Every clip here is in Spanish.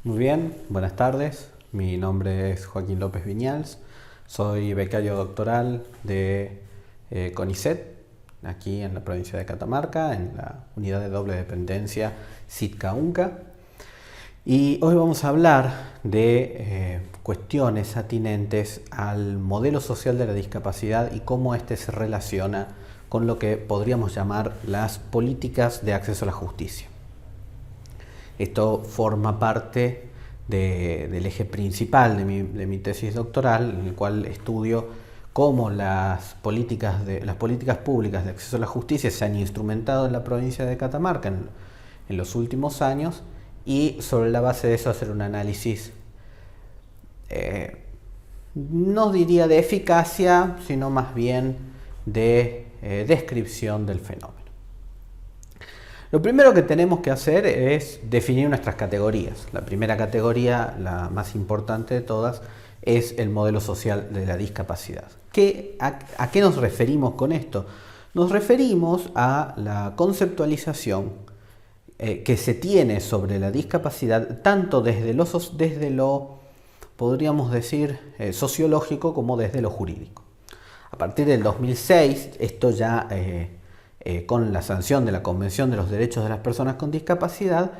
Muy bien, buenas tardes. Mi nombre es Joaquín López Viñals. Soy becario doctoral de CONICET, aquí en la provincia de Catamarca, en la unidad de doble dependencia Sitka-UNCA. Y hoy vamos a hablar de cuestiones atinentes al modelo social de la discapacidad y cómo éste se relaciona con lo que podríamos llamar las políticas de acceso a la justicia. Esto forma parte del eje principal de mi tesis doctoral, en el cual estudio cómo las políticas públicas de acceso a la justicia se han instrumentado en la provincia de Catamarca en los últimos años, y sobre la base de eso hacer un análisis, no diría de eficacia, sino más bien de descripción del fenómeno. Lo primero que tenemos que hacer es definir nuestras categorías. La primera categoría, la más importante de todas, es el modelo social de la discapacidad. ¿A qué nos referimos con esto? Nos referimos a la conceptualización que se tiene sobre la discapacidad tanto desde lo podríamos decir, sociológico como desde lo jurídico. A partir del 2006, esto ya con la sanción de la Convención de los Derechos de las Personas con Discapacidad,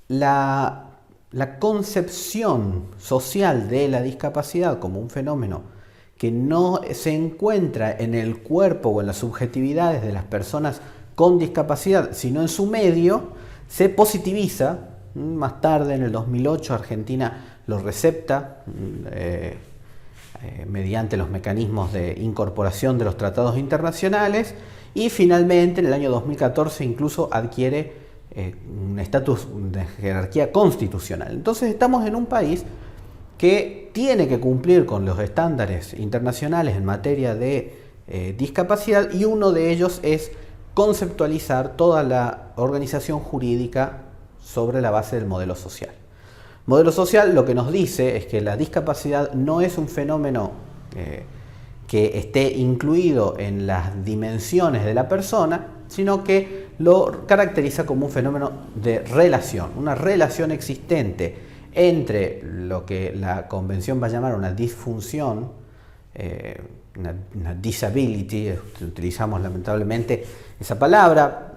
la concepción social de la discapacidad como un fenómeno que no se encuentra en el cuerpo o en las subjetividades de las personas con discapacidad, sino en su medio, se positiviza. Más tarde, en el 2008, Argentina lo recepta mediante los mecanismos de incorporación de los tratados internacionales, y finalmente en el año 2014 incluso adquiere un estatus de jerarquía constitucional. Entonces estamos en un país que tiene que cumplir con los estándares internacionales en materia de discapacidad, y uno de ellos es conceptualizar toda la organización jurídica sobre la base del modelo social. Modelo social lo que nos dice es que la discapacidad no es un fenómeno que esté incluido en las dimensiones de la persona, sino que lo caracteriza como un fenómeno de relación, una relación existente entre lo que la Convención va a llamar una disfunción, una disability, utilizamos lamentablemente esa palabra.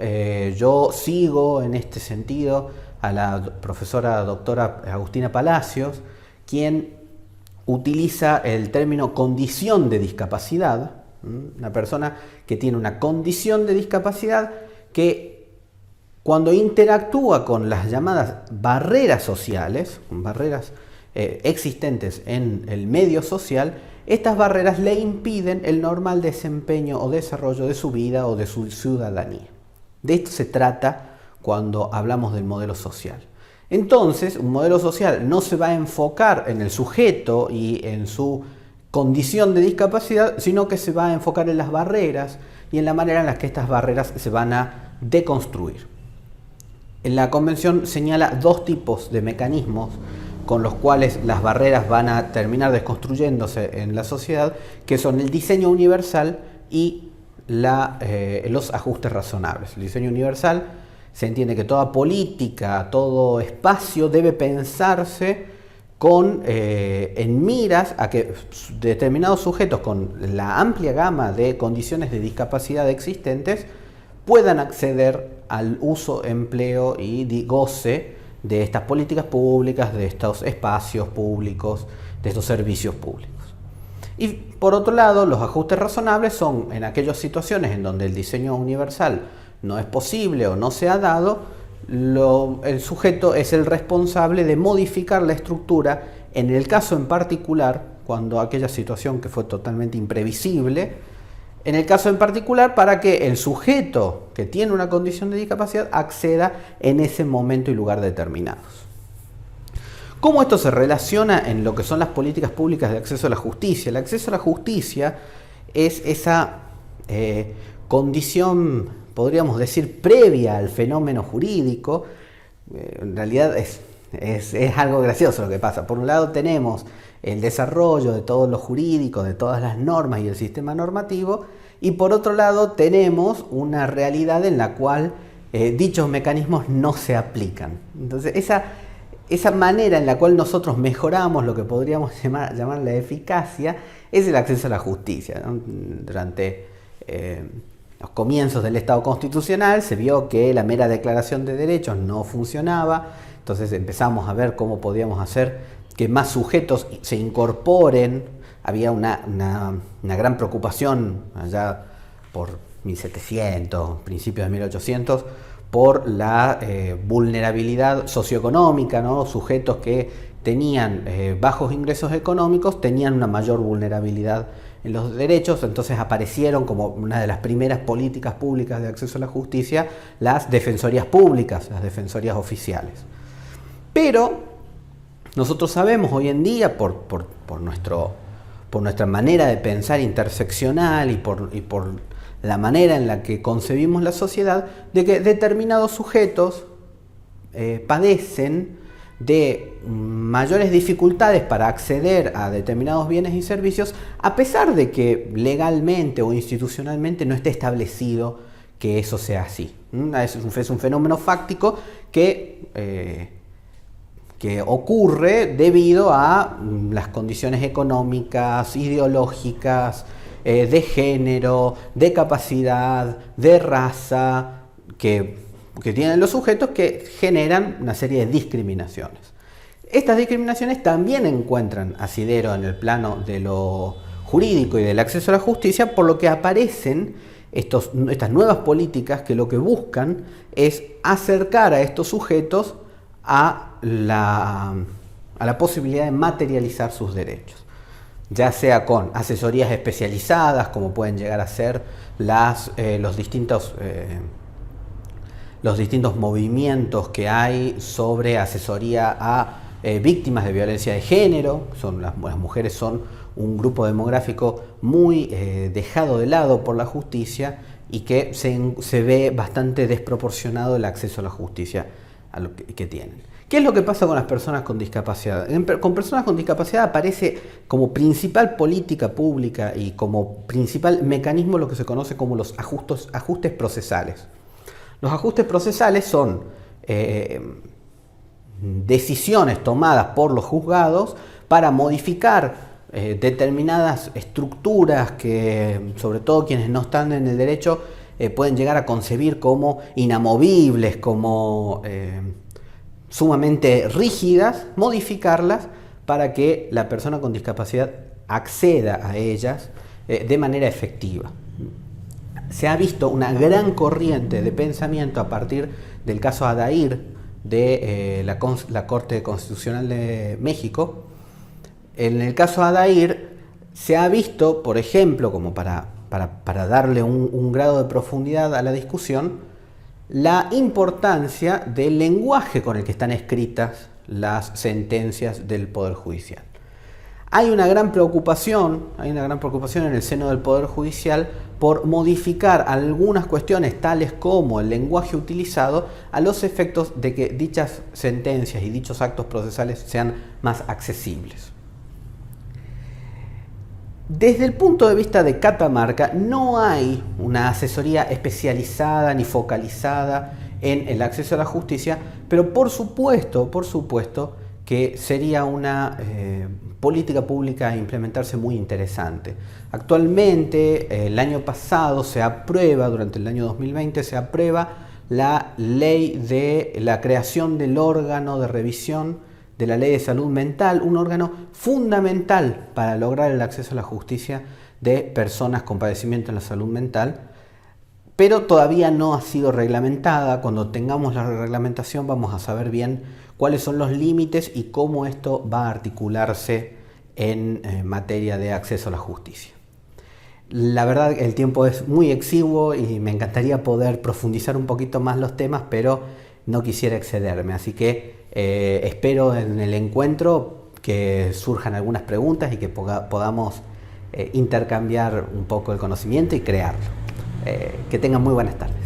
Yo sigo en este sentido a la profesora doctora Agustina Palacios, quien utiliza el término condición de discapacidad, una persona que tiene una condición de discapacidad que cuando interactúa con las llamadas barreras sociales, barreras existentes en el medio social, estas barreras le impiden el normal desempeño o desarrollo de su vida o de su ciudadanía. De esto se trata cuando hablamos del modelo social. Entonces, un modelo social no se va a enfocar en el sujeto y en su condición de discapacidad, sino que se va a enfocar en las barreras y en la manera en la que estas barreras se van a deconstruir. En la Convención señala dos tipos de mecanismos con los cuales las barreras van a terminar desconstruyéndose en la sociedad, que son el diseño universal y los ajustes razonables. El diseño universal se entiende que toda política, todo espacio debe pensarse en miras a que determinados sujetos con la amplia gama de condiciones de discapacidad existentes puedan acceder al uso, empleo y goce de estas políticas públicas, de estos espacios públicos, de estos servicios públicos. Y por otro lado, los ajustes razonables son en aquellas situaciones en donde el diseño universal no es posible o no se ha dado, el sujeto es el responsable de modificar la estructura, en el caso en particular, cuando aquella situación que fue totalmente imprevisible, en el caso en particular para que el sujeto que tiene una condición de discapacidad acceda en ese momento y lugar determinados. ¿Cómo esto se relaciona en lo que son las políticas públicas de acceso a la justicia? El acceso a la justicia es esa condición, podríamos decir, previa al fenómeno jurídico. En realidad es algo gracioso lo que pasa. Por un lado tenemos el desarrollo de todo lo jurídico, de todas las normas y el sistema normativo, y por otro lado tenemos una realidad en la cual dichos mecanismos no se aplican. Entonces esa manera en la cual nosotros mejoramos lo que podríamos llamar la eficacia es el acceso a la justicia, ¿no? Durante los comienzos del Estado constitucional se vio que la mera declaración de derechos no funcionaba, entonces empezamos a ver cómo podíamos hacer que más sujetos se incorporen. Había una gran preocupación allá por 1700, principios de 1800, por la vulnerabilidad socioeconómica, ¿no? Sujetos que tenían bajos ingresos económicos tenían una mayor vulnerabilidad en los derechos, entonces aparecieron como una de las primeras políticas públicas de acceso a la justicia las defensorías públicas, las defensorías oficiales. Pero nosotros sabemos hoy en día, por nuestra manera de pensar interseccional y por la manera en la que concebimos la sociedad, de que determinados sujetos padecen de mayores dificultades para acceder a determinados bienes y servicios, a pesar de que legalmente o institucionalmente no esté establecido que eso sea así. Es un fenómeno fáctico que ocurre debido a las condiciones económicas, ideológicas, de género, de capacidad, de raza que tienen los sujetos, que generan una serie de discriminaciones. Estas discriminaciones también encuentran asidero en el plano de lo jurídico y del acceso a la justicia, por lo que aparecen estas nuevas políticas que lo que buscan es acercar a estos sujetos a la posibilidad de materializar sus derechos, ya sea con asesorías especializadas, como pueden llegar a ser los distintos movimientos que hay sobre asesoría a víctimas de violencia de género. Las mujeres son un grupo demográfico muy dejado de lado por la justicia y que se ve bastante desproporcionado el acceso a la justicia a lo que tienen. ¿Qué es lo que pasa con las personas con discapacidad? Con personas con discapacidad aparece como principal política pública y como principal mecanismo lo que se conoce como los ajustes procesales. Los ajustes procesales son decisiones tomadas por los juzgados para modificar determinadas estructuras que, sobre todo quienes no están en el derecho, pueden llegar a concebir como inamovibles, como sumamente rígidas, modificarlas para que la persona con discapacidad acceda a ellas de manera efectiva. Se ha visto una gran corriente de pensamiento a partir del caso Adair de la Corte Constitucional de México. En el caso Adair se ha visto, por ejemplo, como para darle un grado de profundidad a la discusión, la importancia del lenguaje con el que están escritas las sentencias del Poder Judicial. Hay una gran preocupación en el seno del Poder Judicial por modificar algunas cuestiones tales como el lenguaje utilizado a los efectos de que dichas sentencias y dichos actos procesales sean más accesibles. Desde el punto de vista de Catamarca, no hay una asesoría especializada ni focalizada en el acceso a la justicia, pero por supuesto que sería una política pública a implementarse muy interesante. Actualmente, el año pasado durante el año 2020, se aprueba la ley de la creación del órgano de revisión de la Ley de Salud Mental, un órgano fundamental para lograr el acceso a la justicia de personas con padecimiento en la salud mental, pero todavía no ha sido reglamentada. Cuando tengamos la reglamentación vamos a saber bien cuáles son los límites y cómo esto va a articularse en materia de acceso a la justicia. La verdad, el tiempo es muy exiguo y me encantaría poder profundizar un poquito más los temas, pero no quisiera excederme, así que espero en el encuentro que surjan algunas preguntas y que podamos intercambiar un poco el conocimiento y crearlo. Que tengan muy buenas tardes.